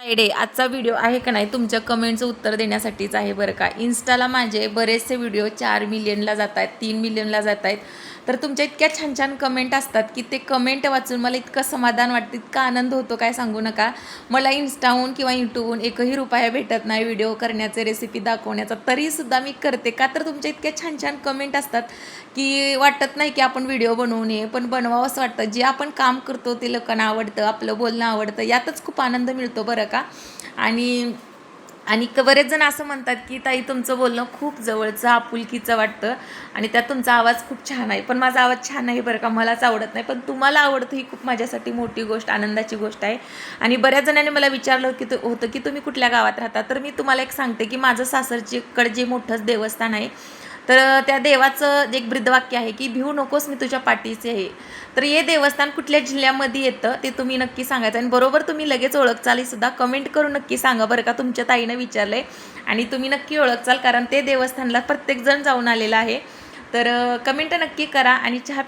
Friday आजचा video आहे का नाही तुमच्या कमेंटचं उत्तर देण्यासाठीच आहे बरं का. इन्स्टाला माझे बरेचसे व्हिडिओ 4 मिलियनला जात आहेत, 3 मिलियनला जात आहेत. तर तुमच्या इतक्या छान छान कमेंट असतात की ते कमेंट वाचून मला इतकं समाधान वाटतं, इतका आनंद होतो काय सांगू नका. मला इन्स्टाहून किंवा यूट्यूबहून एकही रुपया भेटत नाही व्हिडिओ करण्याचे, रेसिपी दाखवण्याचा, तरीसुद्धा मी करते का तर तुमच्या इतक्या छान छान कमेंट असतात की वाटत नाही की आपण व्हिडिओ बनवू नये, पण बनवावंच वाटतं. जे आपण काम करतो ते लोकांना आवडतं, आपलं बोलणं आवडतं, यातच खूप आनंद मिळतो बरं का. आणि आणि बरेच जण असं म्हणतात की ताई तुमचं बोलणं खूप जवळचं आपुलकीचं वाटतं आणि त्यात तुमचा आवाज खूप छान आहे. पण माझा आवाज छान नाही बरं का, मलाच आवडत नाही, पण तुम्हाला आवडतं ही खूप माझ्यासाठी मोठी गोष्ट, आनंदाची गोष्ट आहे. आणि बऱ्याच जणांनी मला विचारलं की होतं की तुम्ही कुठल्या गावात राहता. तर मी तुम्हाला एक सांगते की माझं सासरचीकडे जे मोठंच देवस्थान आहे, तर त्या देवाचं एक ब्रीदवाक्य आहे की भिवू नकोस मी तुझ्या पाठीचे आहे. तर हे देवस्थान कुठल्या जिल्ह्यामध्ये येतं ते तुम्ही नक्की सांगायचं आणि बरोबर तुम्ही लगेच ओळखचाल सुद्धा कमेंट करून नक्की सांगा बरं का. तुमच्या ताईनं विचारलंय आणि तुम्ही नक्की ओळखचाल, कारण ते देवस्थानला प्रत्येकजण जाऊन आलेला आहे. तर कमेंट नक्की करा आणि चहा